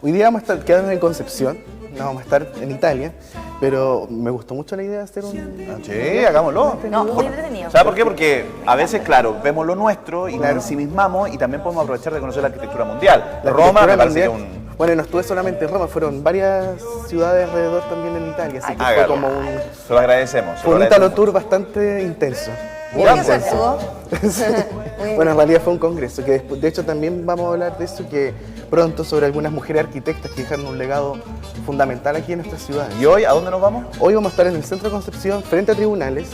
Hoy día vamos a estar quedando en Concepción, no vamos a estar en Italia, pero me gustó mucho la idea de hacer un... Sí, hagámoslo. No, muy entretenido. ¿Sabes por qué? Porque a veces, claro, vemos lo nuestro y nos ensimismamos y también podemos aprovechar de conocer la arquitectura mundial. La Roma me arquitectura parece que mundial. Bueno, no estuve solamente en Roma, fueron varias ciudades alrededor también en Italia, así que fue como un... Se lo agradecemos. Fue un Italo Tour bastante intenso. Muy ¿Qué intenso. estuvo? Sí. Bueno, en realidad fue un congreso, que después, de hecho también vamos a hablar de eso, que pronto sobre algunas mujeres arquitectas que dejaron un legado fundamental aquí en nuestra ciudad. ¿Y hoy a dónde nos vamos? Hoy vamos a estar en el centro de Concepción, frente a tribunales,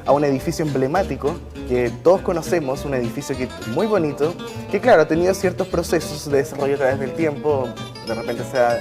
a un edificio emblemático que todos conocemos, un edificio que es muy bonito, que claro, ha tenido ciertos procesos de desarrollo a través del tiempo, de repente se ha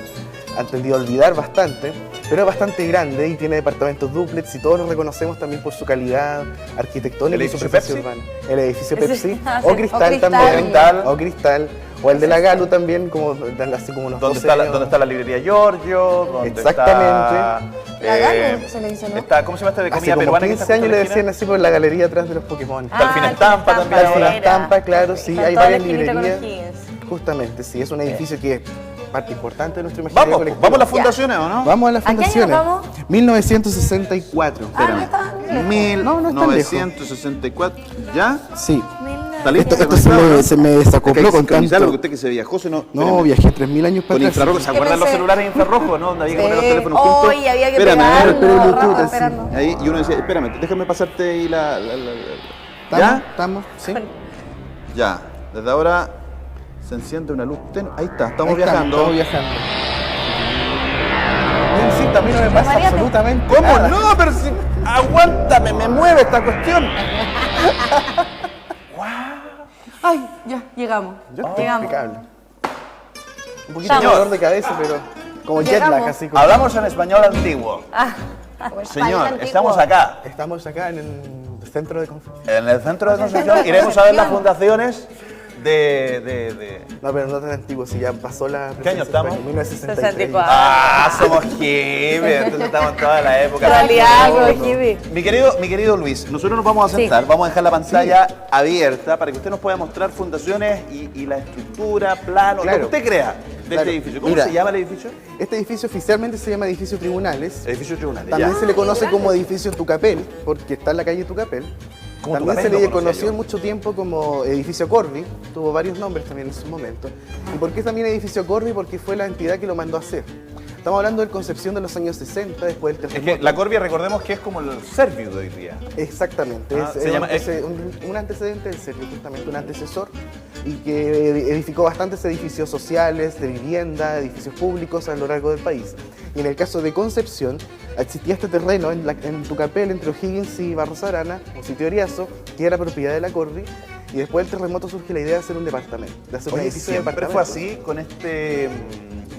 tendido a olvidar bastante, pero es bastante grande y tiene departamentos dúplex y todos lo reconocemos también por su calidad arquitectónica y su presencia urbana. El edificio Pepsi, o Cristal también, o Cristal, o el de la Galu también, como así como unos ¿Dónde está la librería Giorgio? ¿Dónde exactamente. La Galu se le hizo, ¿no? Está, ¿cómo se llama esta de Hace comida como peruana? 15 años le decían así por la galería atrás de los Pokémon. Está el Finestampa también. Está el Finestampa, claro, sí, Está hay toda la varias esquinita con librerías. O'Higgins. Justamente, sí, es un edificio que es parte importante de nuestro imaginario Vamos, colectivo. vamos a las fundaciones, ¿o no? Vamos a las ¿A qué año fundaciones. vamos? 1964. Ah, no está lejos. No, no es tan lejos. 1964. ¿Ya? Sí. ¿Está listo? Esto se me desacopló con tanto... Porque usted que se viajó, se no... No, viajé 3000 años para Con atrás. infrarrojo, ¿se acuerdan los celulares infrarrojos, no? Donde había que poner los teléfonos Sí. juntos. Hoy había que Espérame, a ver, pero pegarlo, Bluetooth, Rafa, así. esperando. Ahí, y uno decía, espérame, déjame pasarte ahí la... ¿Estamos? ¿Estamos? Sí. Ya, desde ahora se enciende una luz tenue. Ahí está, estamos Ahí viajando. Estamos viajando. No insisto, a mí no me pasa María, absolutamente ¿Cómo nada. no? Pero si... Aguántame, me mueve esta cuestión. Ay, ya, llegamos. Yo estoy Llegamos. impecable. Un poquito de Estamos. dolor de cabeza, pero como jet Llegamos. lag, así como... Hablamos en español antiguo. Señor, estamos acá, Estamos acá en el centro de conferencia. en el centro de Concepción. Iremos a ver las fundaciones de... No, pero no tan antiguo, si ya pasó la... ¿Qué año estamos? 1963. 64. Ah, somos hippies, entonces estamos en toda la época. Realidad, como hippie. Mi querido Luis, nosotros nos vamos a sentar, vamos a dejar la pantalla abierta para que usted nos pueda mostrar fundaciones y la estructura, plano, lo que usted crea de este edificio. ¿Cómo se llama el edificio? Este edificio oficialmente se llama Edificio Tribunales. Edificio Tribunales. También ya. se le conoce como Edificio Tucapel, porque está en la calle Tucapel. ¿Cómo También Tucapel? se No le conocía conoció yo. mucho tiempo como Edificio Corby, tuvo varios nombres también en su momento. ¿Y por qué también Edificio Corby? Porque fue la entidad que lo mandó a hacer. Estamos hablando de Concepción de los años 60, después del Es terremoto. que la Corbia, recordemos que es como el Servio de hoy día. Exactamente, Ah, es se llama- un antecedente del Servio, justamente un antecesor, y que edificó bastantes edificios sociales, de vivienda, edificios públicos a lo largo del país. Y en el caso de Concepción, existía este terreno en Tucapel, entre O'Higgins y Barros Arana, o Sitio Oriazo, que era propiedad de la Corby, y después del terremoto surge la idea de hacer un departamento, de hacer un Oye, edificio de siempre departamentos. fue así con este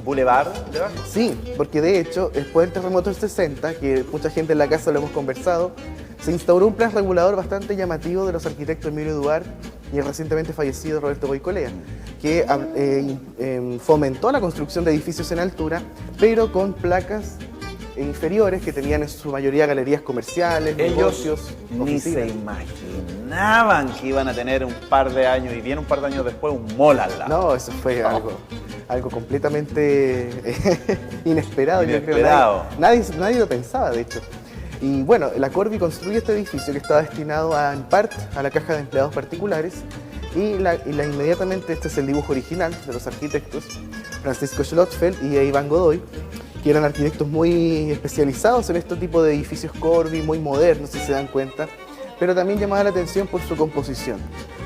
boulevard debajo. Sí, porque de hecho, después del terremoto del 60, que mucha gente en la casa lo hemos conversado, se instauró un plan regulador bastante llamativo de los arquitectos Emilio Duar y el recientemente fallecido Roberto Boicolea, que fomentó la construcción de edificios en altura, pero con placas inferiores que tenían en su mayoría galerías comerciales, Ellos negocios, ni se oficinas. imaginaban que iban a tener un par de años y viene un par de años después un mall al lado. No, eso fue algo completamente inesperado, yo Inesperado. creo. Nadie lo pensaba, de hecho. Y bueno, la Corby construye este edificio que estaba destinado en parte a la caja de empleados particulares y inmediatamente este es el dibujo original de los arquitectos Francisco Schlottfeld y Iván Godoy, que eran arquitectos muy especializados en este tipo de edificios Corby, muy modernos si se dan cuenta, pero también llamaba la atención por su composición.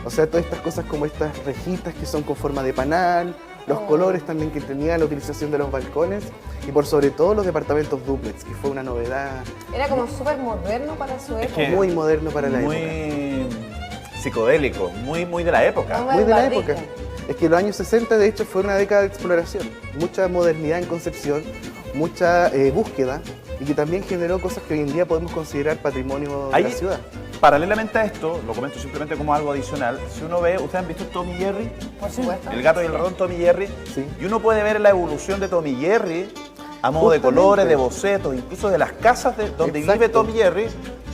O sea, todas estas cosas como estas rejitas que son con forma de panal, los colores también que tenían, la utilización de los balcones y por sobre todo los departamentos dúplex, que fue una novedad Era como súper moderno para su época. muy moderno para la época. Muy psicodélico, muy de la época. Muy Muy de la vanguardista. época. Es que los años 60 de hecho fue una década de exploración, mucha modernidad en Concepción, mucha búsqueda y que también generó cosas que hoy en día podemos considerar patrimonio de Ahí, la ciudad. paralelamente a esto, lo comento simplemente como algo adicional, si uno ve, ¿ustedes han visto Tommy Jerry? Por supuesto. El gato y el ratón Tommy Jerry. Sí. Y uno puede ver la evolución de Tommy Jerry a modo de Justamente. colores, de bocetos, incluso de las casas donde Exacto. vive Tommy Jerry,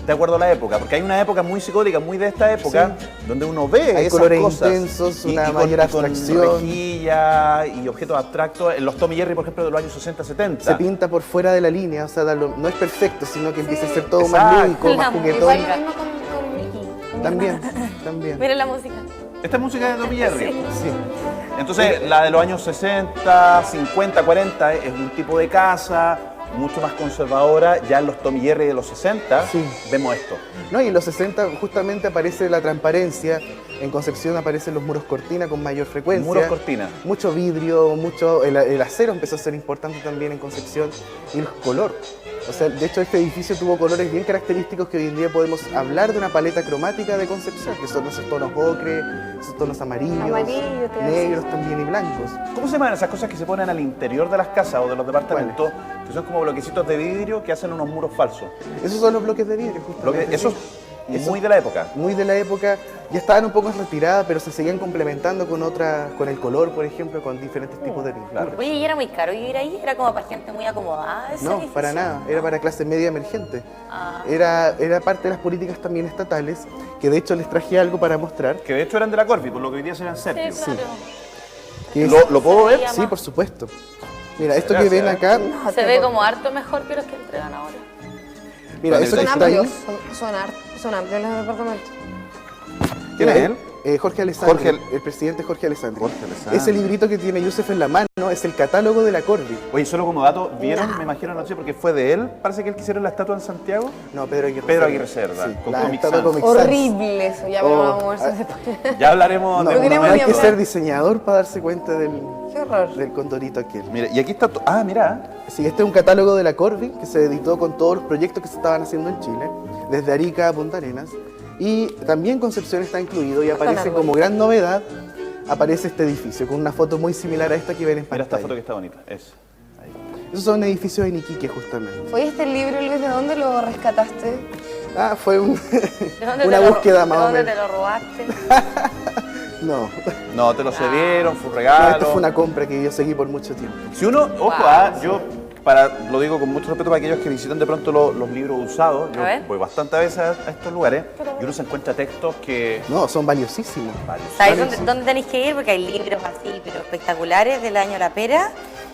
de acuerdo a la época, porque hay una época muy psicótica, muy de esta época, donde uno ve hay esas colores cosas. intensos, una con- mayor con abstracción. rejilla y objetos abstractos. En los Tom y Jerry, por ejemplo, de los años 60, 70. Se pinta por fuera de la línea, o sea, no es perfecto, sino que empieza a ser todo Exacto. más lúdico, más Igual juguetón. lo mismo con Mickey. También. Mira la música. Esta es música de Tom y Jerry. Sí. Entonces, la de los años 60, 50, 40 es un tipo de casa mucho más conservadora. Ya en los Tom y Jerry de los 60 Sí. vemos esto. No, y en los 60 justamente aparece la transparencia, en Concepción aparecen los muros cortina con mayor frecuencia. Muros cortina. Mucho vidrio, el acero empezó a ser importante también en Concepción y el color. O sea, de hecho este edificio tuvo colores bien característicos que hoy en día podemos hablar de una paleta cromática de Concepción, que son esos tonos ocre, esos tonos amarillos, Amarillo, te negros también y blancos. ¿Cómo se llaman esas cosas que se ponen al interior de las casas o de los departamentos? Que son como bloquecitos de vidrio que hacen unos muros falsos. Esos son los bloques de vidrio, justamente. Eso sí. es muy de la época. Muy de la época, ya estaban un poco retiradas, pero se seguían complementando con con el color, por ejemplo, con diferentes tipos de pintura. Claro. Oye, ¿y era muy caro vivir ahí? ¿Era como para gente muy acomodada ese No, edificio? para nada, era para clase media emergente. Ah. Era parte de las políticas también estatales, que de hecho les traje algo para mostrar. Que de hecho eran de la Corfi, por lo que hoy día serán Sí, Sergio. claro. Que es- ¿Lo puedo ver? veía Sí, más. por supuesto. Mira, esto Gracias, que ven acá, Se ve como harto mejor que los que entregan ahora. mira, eso que Son está ahí, amplios, son amplios los departamentos. ¿Quién es él? Jorge Alessandri, Jorge- el presidente Jorge Alessandri. Jorge Alessandri. Ese librito que tiene Yusef en la mano es el catálogo de la Corvi. Oye, solo como dato, ¿vieron? Me imagino anoche porque fue de él. Parece que él quisieron la estatua en Santiago. No, Pedro Aguirre. Pedro Aguirre Cerda, Sí, con la Comic estatua Sans. Comic Sans. Horrible eso, ya pero vamos a ver si se puede. Ya hablaremos No, de Lo queremos no hay ni que hablar. ser diseñador para darse cuenta Qué horror. del condorito aquel. Mira, y aquí está. Ah, mira. Sí, este es un catálogo de la Corvi que se editó con todos los proyectos que se estaban haciendo en Chile, desde Arica a Punta Arenas. Y también Concepción está incluido y aparece árboles. como gran novedad, aparece este edificio con una foto muy similar a esta que ven en Mira esta pantalla. foto que está bonita. Es. Ahí. Esos son edificios en Iquique justamente. Oye, este libro, Luis, ¿de dónde lo rescataste? Ah, fue ¿De dónde una te lo- búsqueda más ¿De o dónde menos. te lo robaste? No, No, te lo cedieron, fue un no, regalo. esto fue una compra que yo seguí por mucho tiempo. Si uno, ojo, yo lo digo con mucho respeto para aquellos que visitan de pronto los libros usados, yo A ver. voy bastantes veces a estos lugares y uno se encuentra textos que... No, son valiosísimos. ¿Sabes dónde tenéis que ir? Porque hay libros así, pero espectaculares del año La Pera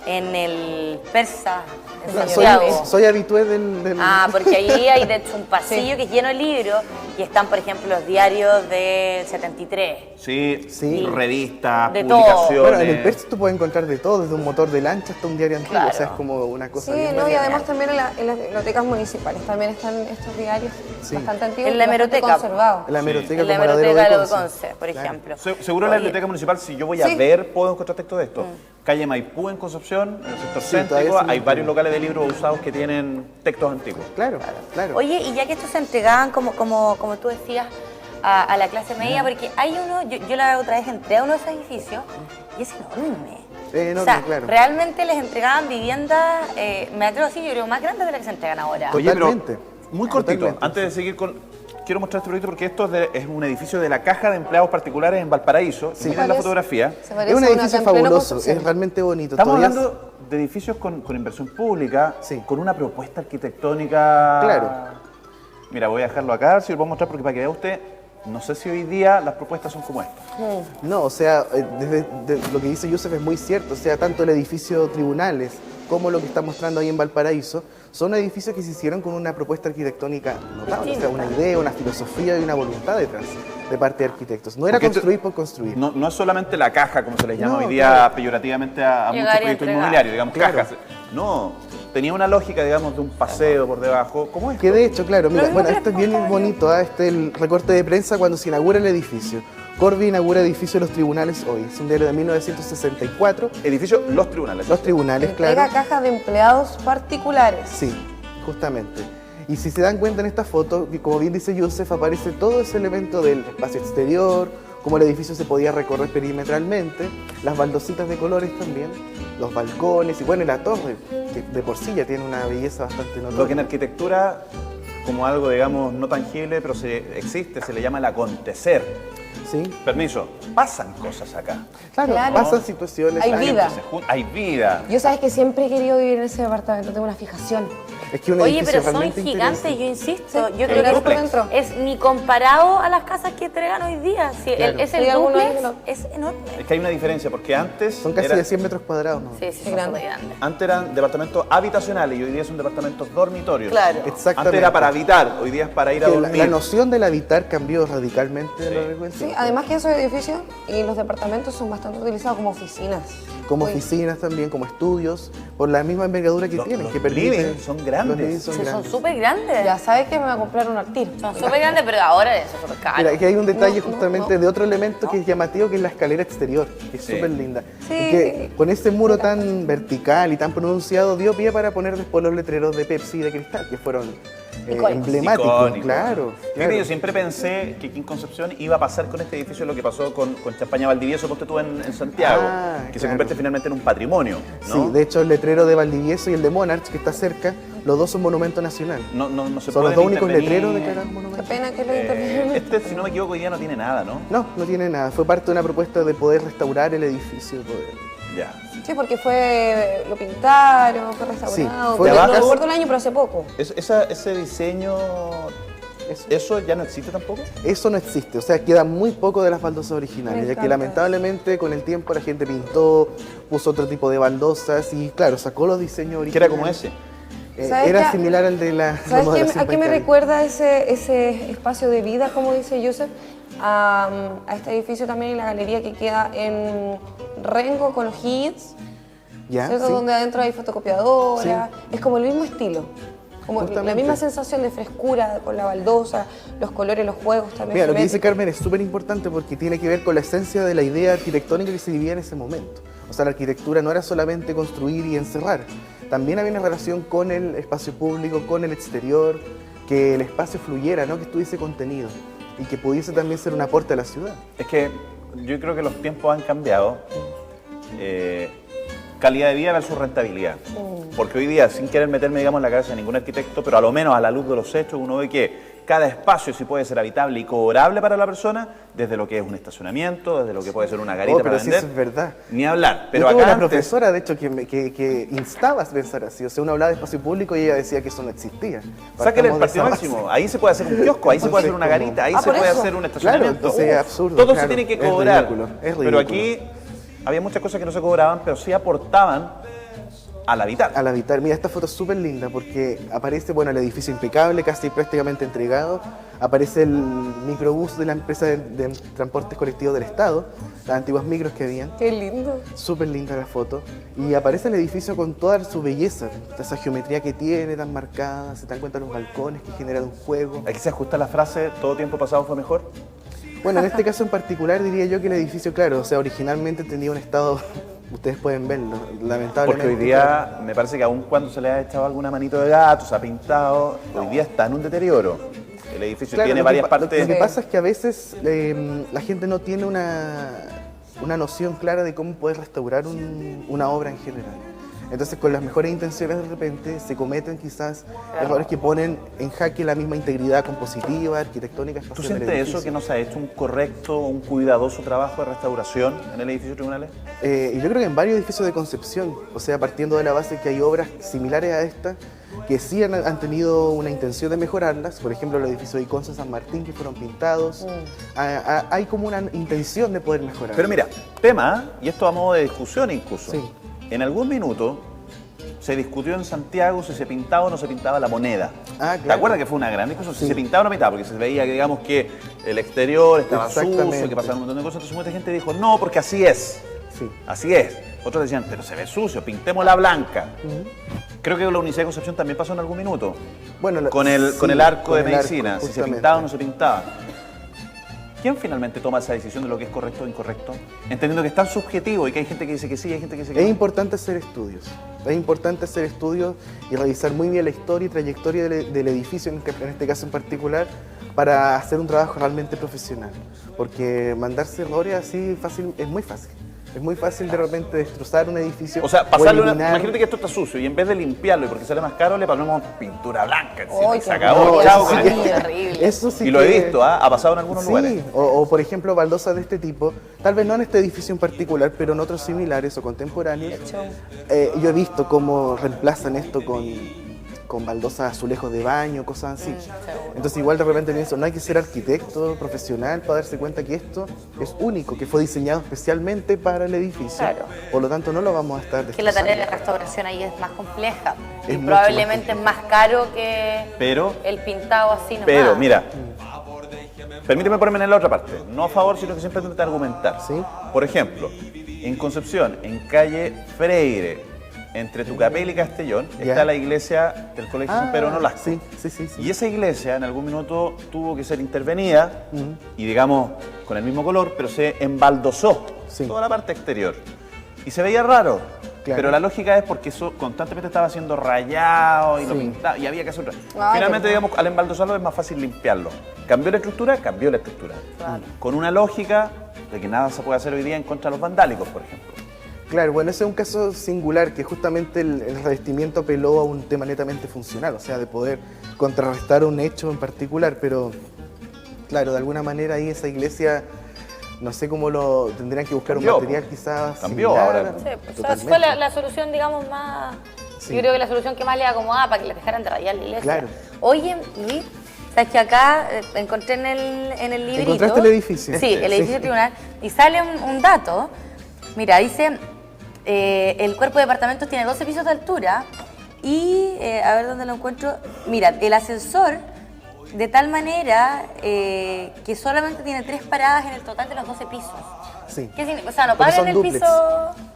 en el Persa, en Santiago. Soy habitué del... Ah, porque ahí hay de hecho un pasillo que es lleno de libros y están, por ejemplo, los diarios del 73. Sí, Sí. revistas, De todo. publicaciones... Bueno, en el Persa tú puedes encontrar de todo, desde un motor de lancha hasta un diario antiguo, Claro. o sea, es como una cosa Sí, bien no, y variada. además también en las bibliotecas municipales también están estos diarios Sí. bastante antiguos En la y bastante hemeroteca. conservados. En la hemeroteca En la como Ladero hemeroteca de Conce. Conce, por Claro. ejemplo. Seguro en la Oye, biblioteca municipal, si yo voy a Sí. ver, puedo encontrar textos de esto. Calle Maipú en Concepción, en el sector Sí, céntrico, todavía sí. hay varios locales de libros usados que tienen textos antiguos. Claro, claro. Oye, y ya que estos se entregaban, como tú decías, a la clase media, porque hay uno, yo la otra vez entré a uno de esos edificios y es enorme. Enorme, o sea, claro. realmente les entregaban viviendas, me atrevo a decir, yo creo, más grandes de las que se entregan ahora. Oye, pero Totalmente. muy cortito, Totalmente, antes de seguir con... Quiero mostrar este proyecto porque esto es un edificio de la Caja de Empleados Particulares en Valparaíso. Y miren la Parece- fotografía. Se parece Es un a una edificio acá en pleno fabuloso, Concepción. es realmente bonito. Estamos Todavía hablando de edificios con inversión pública, Sí. con una propuesta arquitectónica... Claro. Mira, voy a dejarlo acá, si lo puedo mostrar porque para que vea usted, no sé si hoy día las propuestas son como esta. No, o sea, lo que dice Yusef es muy cierto. O sea, tanto el edificio Tribunales como lo que está mostrando ahí en Valparaíso son edificios que se hicieron con una propuesta arquitectónica notable. O sea, una idea, una filosofía y una voluntad detrás de parte de arquitectos. No era Porque esto- construir por construir. No es solamente la caja, como se les llama No, hoy día claro. peyorativamente a muchos Llegar y proyectos entregar. inmobiliarios, digamos, Claro. cajas. No, tenía una lógica, digamos, de un paseo por debajo. ¿Cómo es? Que de hecho, claro, mira, mismo bueno, que esto es les bien contaba yo. bonito, este es el recorte de prensa cuando se inaugura el edificio. Corvi inaugura edificio de los tribunales hoy, es un diario de 1964. Edificio Los Tribunales. Los tribunales, Entrega claro. cajas de empleados particulares. Sí, justamente. Y si se dan cuenta en esta foto, que como bien dice Yusef, aparece todo ese elemento del espacio exterior, cómo el edificio se podía recorrer perimetralmente, las baldositas de colores también, los balcones y bueno, y la torre, que de por sí ya tiene una belleza bastante Lo que en notoria. arquitectura, como algo, digamos, no tangible, pero existe, se le llama el acontecer. Sí. Permiso, pasan cosas acá. Claro, pasan situaciones. Hay vida. Hay vida. Yo sabes que siempre he querido vivir en ese departamento, tengo una fijación. Es que un Oye, edificio pero son realmente gigantes, interesante. yo insisto. Sí, Yo el creo que duplex dentro. es ni comparado a las casas que entregan hoy día. Si Claro. es el Sí, algunos duplex, no. es enorme. Es que hay una diferencia, porque antes Son casi de 100 metros cuadrados, ¿no? Sí, son grande. súper grandes. antes eran departamentos habitacionales y hoy día son departamentos dormitorios. Claro. Exactamente. Antes era para habitar, hoy día es para ir a Que dormir. la noción del habitar cambió radicalmente a lo largo del Sí, tiempo. además que esos edificios y los departamentos son bastante utilizados como oficinas. Como Uy, oficinas también, como estudios, por la misma envergadura que tienen, los que permiten. living son grandes. Los living son Sí, son grandes. súper grandes. Ya sabes que me va a comprar un Artir. Son súper grandes, pero ahora eso es súper caro. Mira, aquí hay un detalle No, no, justamente no. de otro elemento que es llamativo, que es la escalera exterior, que es Sí. súper linda. Sí. Y que con ese muro tan vertical y tan pronunciado dio pie para poner después los letreros de Pepsi y de Cristal, que fueron emblemáticos. Icónico. Claro, Fíjate, claro. yo siempre pensé que aquí en Concepción iba a pasar con este edificio lo que pasó con Champaña Valdivieso, ponte tú en Santiago, que se claro. convierte finalmente en un patrimonio, ¿no? Sí, de hecho el letrero de Valdivieso y el de Monarch, que está cerca, los dos son monumento nacional. No se Son los pueden dos únicos intervenir. letreros declarados Qué monumento. pena que lo intervinieron. Este, si no me equivoco, hoy día no tiene nada, ¿no? No, no tiene nada. Fue parte de una propuesta de poder restaurar el edificio. Ya. Sí, porque lo pintaron, fue restaurado. Sí, fue no abajo. recuerdo el año, pero hace poco. Ese diseño, ¿eso ya no existe tampoco? Eso no existe, o sea, queda muy poco de las baldosas originales, Me ya que encanta lamentablemente con el tiempo la gente pintó, puso otro tipo de baldosas y claro, sacó los diseños Que originales. era como ese. ¿Sabes Era qué? similar al de la ¿Sabes qué? remodelación ¿A qué me Paicari. recuerda ese espacio de vida, como dice Joseph? A este edificio también y la galería que queda en Rengo con los Higgins, ¿Ya? ¿cierto? Sí. Donde adentro hay fotocopiadora. Es como el mismo estilo. Como la Justamente. misma sensación de frescura con la baldosa, los colores, los juegos también. Mira, lo que dice geométricos. Carmen es súper importante porque tiene que ver con la esencia de la idea arquitectónica que se vivía en ese momento. O sea, la arquitectura no era solamente construir y encerrar, también había una relación con el espacio público, con el exterior, que el espacio fluyera, ¿no? Que estuviese contenido y que pudiese también ser un aporte a la ciudad. Es que yo creo que los tiempos han cambiado. Calidad de vida versus rentabilidad. Porque hoy día, sin querer meterme, digamos, en la cabeza de ningún arquitecto, pero a lo menos a la luz de los hechos, uno ve que cada espacio sí puede ser habitable y cobrable para la persona, desde lo que es un estacionamiento, desde lo que puede ser una garita Pero para sí, vender. eso es verdad. Ni hablar. Pero Yo tuve acá una antes, profesora, de hecho, que instaba a pensar así. O sea, uno hablaba de espacio público y ella decía que eso no existía. sáquenle el Partamos de partido esa máximo. base. Ahí se puede hacer un kiosco, ahí se puede hacer una garita, ahí se por puede eso. hacer un estacionamiento. Claro, entonces es absurdo, Todo se claro, tiene que es cobrar. ridículo, es Pero ridículo. aquí había muchas cosas que no se cobraban, pero sí aportaban al habitar. Al habitar. Mira, esta foto es súper linda porque aparece, bueno, el edificio impecable, casi prácticamente entregado. Aparece el microbús de la empresa de transportes colectivos del Estado, las antiguas micros que habían. Qué lindo. Súper linda la foto. Y aparece el edificio con toda su belleza, esa geometría que tiene tan marcada, se dan cuenta los balcones que generan un juego. Aquí se ajusta la frase, todo tiempo pasado fue mejor. Bueno, en este caso en particular diría yo que el edificio, claro, o sea, originalmente tenía un estado, ustedes pueden verlo, lamentablemente. Porque hoy día me parece que aun cuando se le ha echado alguna manito de gato, se ha pintado, hoy día está en un deterioro. El edificio Claro, tiene lo que varias pa- partes. Lo que pasa es que a veces la gente no tiene una noción clara de cómo poder restaurar una obra en general. Entonces, con las mejores intenciones de repente se cometen quizás errores que ponen en jaque la misma integridad compositiva, arquitectónica. ¿Tú espacial del sientes eso, edificio. que no se ha hecho un correcto, un cuidadoso trabajo de restauración en el edificio de tribunales? Y yo creo que en varios edificios de Concepción, o sea, partiendo de la base que hay obras similares a esta, que sí han tenido una intención de mejorarlas, por ejemplo, los edificios de Iconza San Martín que fueron pintados, hay como una intención de poder mejorar. Pero mira, tema, y esto a modo de discusión incluso, Sí. en algún minuto se discutió en Santiago si se pintaba o no se pintaba la moneda. Ah, ¿Te claro. acuerdas que fue una gran discusión? Si Sí. se pintaba o no pintaba, porque se veía que, digamos, que el exterior estaba sucio, Exactamente. que pasaban un montón de cosas, entonces mucha gente dijo, no, porque así es. Sí. Así es. Otros decían, pero se ve sucio, pintémosla blanca. Creo que la Universidad de Concepción también pasó en algún minuto. Bueno, Con el sí, arco con de el medicina, arco, si se justamente. pintaba o no se pintaba. ¿Quién finalmente toma esa decisión de lo que es correcto o incorrecto? Entendiendo que es tan subjetivo y que hay gente que dice que sí y hay gente que dice que Es no. importante hacer estudios. Es importante hacer estudios y revisar muy bien la historia y trayectoria del edificio, en este caso en particular, para hacer un trabajo realmente profesional. Porque mandarse errores así fácil es muy fácil. Es muy fácil de repente destrozar un edificio. O sea, pasarle eliminar. imagínate que esto está sucio y en vez de limpiarlo y porque sale más caro, le ponemos pintura blanca encima. Ay, Y se qué acabó, horror. chao No, con eso esto. sí horrible. Eso sí Y lo he que- visto, ¿ah? Ha pasado en algunos Sí, lugares. o, por ejemplo baldosas de este tipo, tal vez no en este edificio en particular, pero en otros similares o contemporáneos. Yo he visto cómo reemplazan esto con baldosas azulejos de baño, cosas así. Entonces igual de repente pienso, no hay que ser arquitecto profesional para darse cuenta que esto es único, que fue diseñado especialmente para el edificio. Claro. Por lo tanto no lo vamos a estar Que la tarea de destrozando. restauración ahí es más compleja. Es Y mucho probablemente más es más caro que Pero, el pintado así nomás. pero, mira, permíteme ponerme en la otra parte. No a favor, sino que siempre intento argumentar. Sí. Por ejemplo, en Concepción, en calle Freire, entre Tucapel y Castellón, Ya. está la iglesia del Colegio San Pedro Nolasco. sí, sí, sí, sí. Y esa iglesia en algún minuto tuvo que ser intervenida y digamos con el mismo color, pero se embaldosó Sí. toda la parte exterior. Y se veía raro. Claro. Pero la lógica es porque eso constantemente estaba siendo rayado y lo Sí. pintaba y había que hacer otra. Ay, Finalmente, qué digamos, al embaldosarlo es más fácil limpiarlo. ¿Cambió la estructura? Cambió la estructura. Con una lógica de que nada se puede hacer hoy día en contra de los vandálicos, por ejemplo. Claro, bueno, ese es un caso singular, que justamente el revestimiento apeló a un tema netamente funcional, o sea, de poder contrarrestar un hecho en particular, pero claro, de alguna manera ahí esa iglesia, no sé cómo lo tendrían que buscar Cambió, un material quizás cambió similar. ahora. Sí, pues, esa Totalmente. fue la solución, digamos, más... Sí. Yo creo que la solución que más le acomodaba para que le dejaran de rayar la iglesia. Claro. Oye, Luis, sabes que acá encontré en el librito... ¿Encontraste el edificio? Sí, el edificio Sí. tribunal. Y sale un dato. Mira, dice, el cuerpo de departamentos tiene 12 pisos de altura y, a ver dónde lo encuentro. Mira, el ascensor de tal manera que solamente tiene 3 paradas en el total de los 12 pisos. Sí. ¿Qué significa? O sea, no Porque pagan son el dúplex. piso...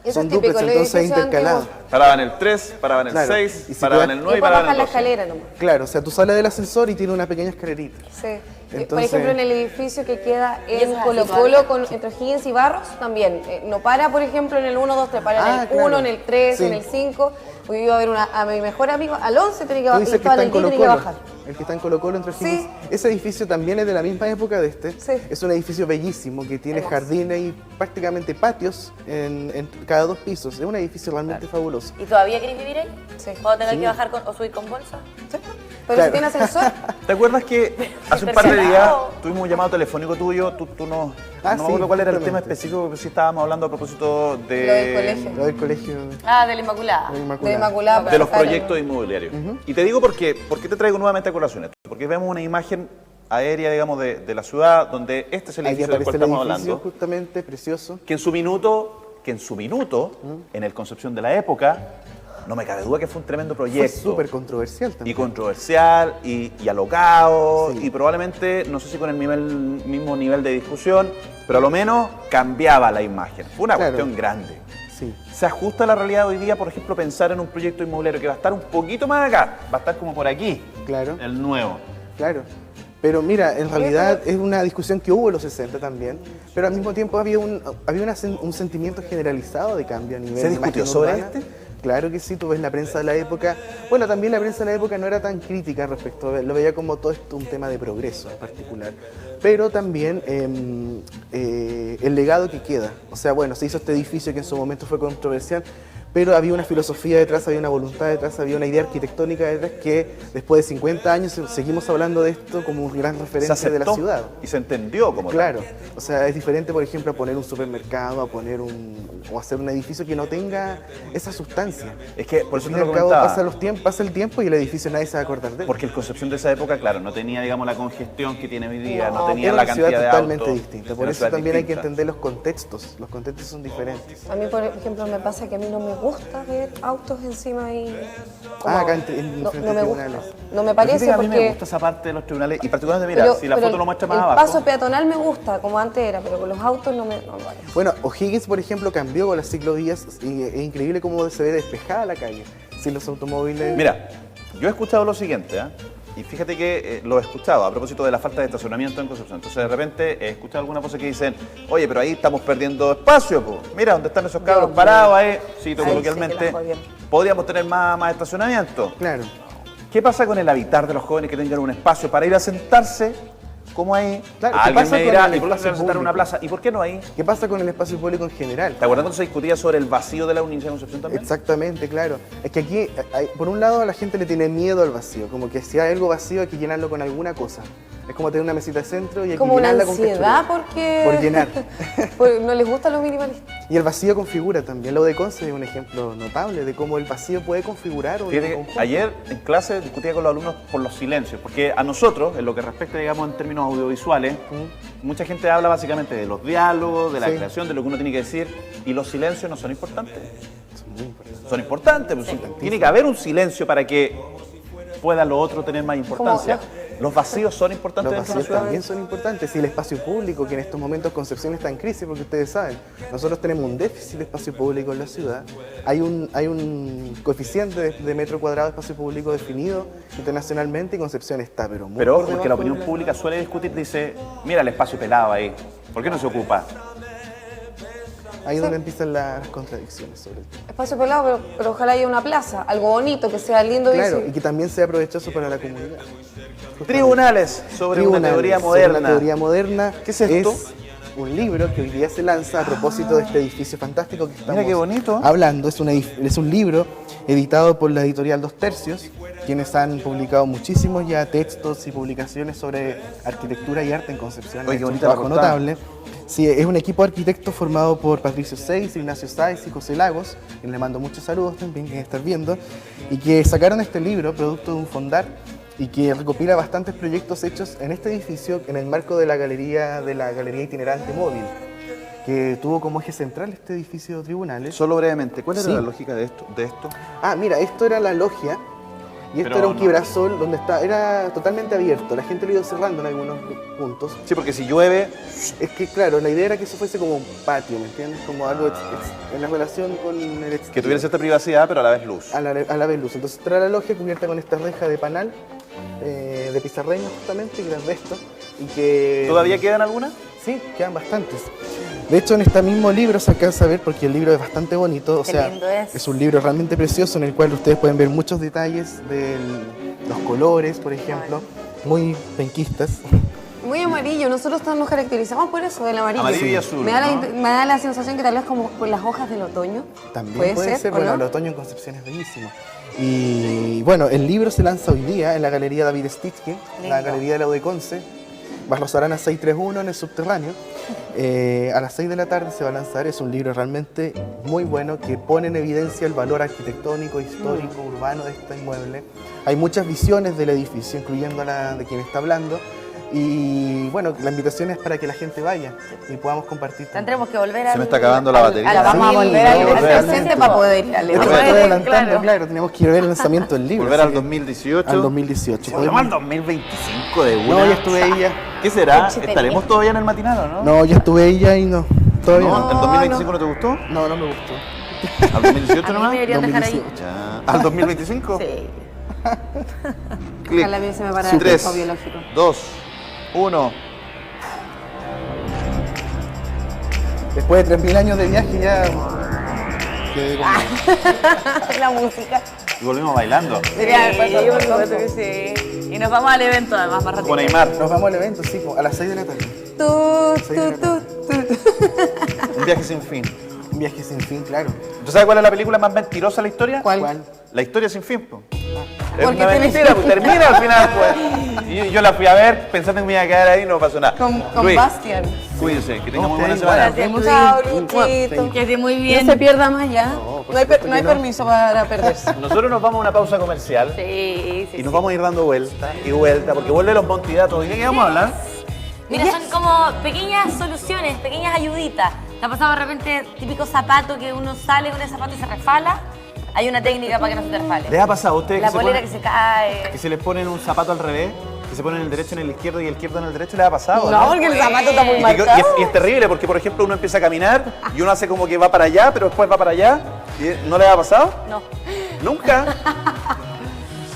Eso Son es típico, duplex, el entonces edificio intercalados. antiguo. Paraban el 3, paraban el Claro, 6, y si paraban tú- el Y 9 y puedes paraban bajar el la 12. escalera nomás. Claro, o sea, tú sales del ascensor y tiene una pequeña escalerita. Sí. Por Entonces- ejemplo, en el edificio que queda ¿Y eso en es así Colo todavía? Colo con, entre Higgins y Barros también. No para, por ejemplo, en el 1, 2, 3, para en el claro. 1, en el 3, Sí. en el 5. Porque iba a ver a mi mejor amigo, al 11 tenía que Tú bajar, dices y que estaba está en en el 10 Colo tenía que Colo, bajar. el que está en Colo Colo entre Sí. Higgins. Ese edificio también es de la misma época de este. Sí. Es un edificio bellísimo que tiene Hermoso. jardines y prácticamente patios en cada 2 pisos. Es un edificio realmente fabuloso. ¿Y todavía querés vivir ahí? Sí. ¿Cuando tengas Sí. que bajar o subir con bolsa? Sí. Pero Claro. si tiene ascensor, ¿Te acuerdas que hace un par de días Impresionado. tuvimos un llamado telefónico tuyo? Tú no, Ah, no me sí, acuerdo cuál era el tema justamente. específico, pero sí estábamos hablando a propósito de, Lo del colegio. Lo del colegio Ah, de la Inmaculada. de de Inmaculada. Inmaculada. de los para sacar proyectos inmobiliarios. Y te digo por qué te traigo nuevamente a colación esto. Porque vemos una imagen aérea, digamos, de la ciudad, donde este es el Ahí edificio del aparece cual el estamos edificio, hablando, justamente precioso. que en su minuto, en el Concepción de la época, no me cabe duda que fue un tremendo Fue proyecto. súper controversial Y también. controversial, y alocado, Sí. y probablemente, no sé si con el mismo nivel de discusión, pero a lo menos cambiaba la imagen. Fue una Claro. cuestión grande. Sí. ¿Se ajusta a la realidad hoy día, por ejemplo, pensar en un proyecto inmobiliario que va a estar un poquito más acá? Va a estar como por aquí, Claro. el nuevo. Claro. Pero mira, en realidad es una discusión que hubo en los 60 también, pero al mismo tiempo había un sentimiento generalizado de cambio a nivel ¿Se de discutió imagen sobre urbana. este? Claro que sí, tú ves la prensa de la época. Bueno, también la prensa de la época no era tan crítica respecto a lo veía como todo esto un tema de progreso en particular. Pero también el legado que queda. O sea, bueno, se hizo este edificio que en su momento fue controversial, pero había una filosofía detrás, había una voluntad detrás, había una idea arquitectónica detrás que después de 50 años seguimos hablando de esto como un gran Se referente de la aceptó ciudad. y se entendió como tal. Claro, o sea, es diferente, por ejemplo, a poner un supermercado, o hacer un edificio que no tenga esa sustancia. Es que, por eso Al te fin y lo al cabo, comentaba. pasa el tiempo y el edificio nadie se va a acordar de él. Porque el Concepción de esa época, claro, no tenía, digamos, la congestión que tiene hoy día, no, No, tenía Era la una cantidad ciudad de totalmente autos. distinta, Era por una eso ciudad también hay que distinta. entender los contextos son diferentes. A mí, por ejemplo, me pasa que a mí no me gusta ver autos encima y... Acá en no, frente no me a gusta. tribunales. No me Fíjate parece que a mí me porque... gusta esa parte de los tribunales, y particularmente, mira, pero- si la pero foto lo muestra más el abajo. paso peatonal me gusta, como antes era, pero con los autos no me parece. Bueno, O'Higgins, por ejemplo, cambió con las ciclovías y es increíble cómo se ve despejada la calle sin los automóviles. Mira, yo he escuchado lo siguiente, ¿ah? Y fíjate que lo he escuchado a propósito de la falta de estacionamiento en Concepción. Entonces, de repente, he escuchado algunas voces que dicen, oye, pero ahí estamos perdiendo espacio, po. Mira, ¿dónde están esos cabros Dios parados ahí? Cito Ahí sí coloquialmente. que la jodieron. Podríamos tener más estacionamiento. Claro. ¿Qué pasa con el habitar de los jóvenes que tengan un espacio para ir a sentarse ¿Cómo ahí? Claro, ¿qué Alguien pasa me con dirá, el ¿y por qué espacio se sentar en una público? plaza? ¿Y por qué no ahí? ¿Qué pasa con el espacio público en general? ¿Te acuerdas cuando se discutía sobre el vacío de la Universidad de Concepción también? Exactamente, claro. Es que aquí, por un lado, a la gente le tiene miedo al vacío, como que si hay algo vacío hay que llenarlo con alguna cosa. Es como tener una mesita de centro y hay Como que una llenarla con ansiedad cachureo. porque... Por llenar. porque no les gustan los minimalistas. Y el vacío configura también. Lo de Conce es un ejemplo notable de cómo el vacío puede configurar o Fíjate que ayer en clase discutía con los alumnos por los silencios, porque a nosotros, en lo que respecta, digamos, en términos audiovisuales, mucha gente habla básicamente de los diálogos, de la Sí. creación, de lo que uno tiene que decir, y los silencios no son importantes. Son muy importantes. Son importantes, pues, tiene que haber un silencio para que pueda lo otro tener más importancia. Los vacíos son importantes Los dentro de vacíos una ciudad. también son importantes. Y el espacio público, que en estos momentos Concepción está en crisis, porque ustedes saben, nosotros tenemos un déficit de espacio público en la ciudad. Hay un coeficiente de metro cuadrado de espacio público definido internacionalmente y Concepción está, pero muy Pero por ojo, porque debajo la de opinión pública suele discutir, dice, mira el espacio pelado ahí, ¿por qué no se ocupa? Ahí es donde empiezan las contradicciones sobre el tema. Espacio pelado, pero ojalá haya una plaza, algo bonito, que sea lindo Claro, y visible. que también sea provechoso para la comunidad. Tribunales sobre una Tribunales, teoría sobre moderna. Una teoría moderna. ¿Qué es esto? Es un libro que hoy día se lanza a propósito de este edificio fantástico que estamos qué bonito. hablando. Es un libro editado por la editorial Dos Tercios, quienes han publicado muchísimos ya textos y publicaciones sobre arquitectura y arte en Concepción. Oye, Han qué hecho un bonita la trabajo portada. notable. Sí, es un equipo de arquitectos formado por Patricio Seix, Ignacio Sáez y José Lagos, quien le mando muchos saludos también, que estar viendo, y que sacaron este libro, producto de un fondar, y que recopila bastantes proyectos hechos en este edificio en el marco de la galería itinerante móvil, que tuvo como eje central este edificio de tribunales. Solo brevemente, ¿cuál era Sí. la lógica de esto? Ah, mira, esto era la logia, y esto Pero era un no. quiebrasol donde era totalmente abierto, la gente lo iba cerrando en algunos puntos. Sí, porque si llueve, Es que claro, la idea era que eso fuese como un patio, ¿me entiendes? Como algo en la relación con el exterior. que tuviera cierta privacidad, pero a la vez luz. A la vez luz. Entonces trae la logia cubierta con esta reja de panal, de pizarreño justamente, que era de esto, y que... ¿Todavía quedan algunas? Sí, quedan bastantes. De hecho, en este mismo libro se alcanza a ver, porque el libro es bastante bonito, o Qué sea, lindo es. un libro realmente precioso en el cual ustedes pueden ver muchos detalles de los colores, por ejemplo, muy penquistas. Muy amarillo, nosotros nos caracterizamos por eso, del amarillo. Amarillo y azul, Me da, ¿no? me da la sensación que tal vez como por las hojas del otoño. También puede ser, ¿o bueno, no? el otoño en Concepción es bellísimo. Y bueno, el libro se lanza hoy día en la Galería David Stitkin, la Lindo. Galería de la UdeConce, Barros Arana 631 en el subterráneo. A las 6 de la tarde se va a lanzar, es un libro realmente muy bueno que pone en evidencia el valor arquitectónico, histórico, urbano de este inmueble. Hay muchas visiones del edificio, incluyendo la de quien está hablando. Y bueno, la invitación es para que la gente vaya y podamos compartir. Tendremos que volver Se me está acabando la batería. Vamos a Sí, volver al volver al presente centro. para poder ir al Esto Volver, lo estoy adelantando, claro. claro, tenemos que ir a ver el lanzamiento del libro. Volver así al que- 2018. Al 2018. Volvemos al 2025 de una. No, ya estuve ahí ya. ¿Qué será? Cachetería. ¿Estaremos todavía en el matinal o no? No, ya estuve ahí ya y no. Todavía ¿No? no. ¿El 2025 no te gustó? No, no me gustó. ¿Al 2018 A mí nomás? me deberían dejar ahí. 2018. Ya. ¿Al 2025? Sí. Clic. Ojalá a mí se me para el 3, tiempo biológico. 2, 1. Después de 3.000 años de viaje ya quedé como... La música. Y volvimos bailando. Sería después Sí, de por supuesto que sí. Y nos vamos al evento además más rápido. Con Neymar. Nos vamos al evento, sí, a las 6 de la tarde. Un viaje sin fin. Un viaje sin fin, claro. ¿Tú sabes cuál es la película más mentirosa de la historia? ¿Cuál? La historia sin fin, po. Es Porque una tiene mentira, fin. pues, termina al final, pues. Y yo la fui a ver pensando que me iba a quedar ahí y no pasó nada. Con Luis, Bastian. cuídense, que tengan muy Ustedes buena igual. semana. Chao, Gracias, Luchito. Que esté muy No bien. se pierda más ya. por No hay, supuesto no hay que no. permiso para perderse. Nosotros nos vamos a una pausa comercial Sí, sí. y nos vamos a ir dando vuelta y vuelta, porque vuelve los montidatos. ¿De qué vamos a hablar? Mira, son como pequeñas soluciones, pequeñas ayuditas. ¿Te ha pasado de repente típico zapato que uno sale con el zapato y se resfala? Hay una técnica para que no se te resfale. ¿Les ha pasado a ustedes La que se, polera ponen, que se cae. que se les ponen un zapato al revés? Que se ponen el derecho en el izquierdo y el izquierdo en el derecho. ¿Les ha pasado? No, porque el zapato está muy Y, que- marcado. y es terrible porque, por ejemplo, uno empieza a caminar y uno hace como que va para allá, pero después va para allá. ¿Y ¿No les ha pasado? No. Nunca.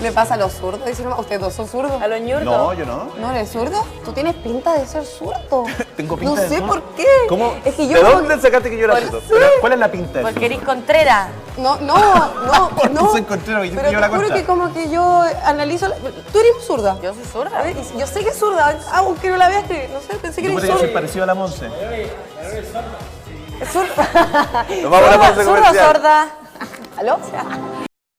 Le pasa a los zurdos. Dicen, ¿ustedes dos son zurdos? A los ñurdos. No, yo no. ¿No eres zurdo? Tú tienes pinta de ser zurdo. Tengo pinta no de sé zurdo. por qué. ¿Cómo? Es que yo ¿De como dónde que- sacaste que yo era Por- zurdo? sí. Pero, ¿cuál es la pinta de Porque zurdo? eres Contreras. No, ¿Por qué no. soy Contreras? Yo Pero llevo la te juro cuenta. que como que yo analizo... Tú eres zurda. Yo soy zurda. Y yo sé que es zurda, aunque no la veas, que no sé, pensé que Yo eres soy zurda. parecido a la Monse. Es zurda. Nos vamos a la pausa Zurda o comercial. sorda. ¿Aló?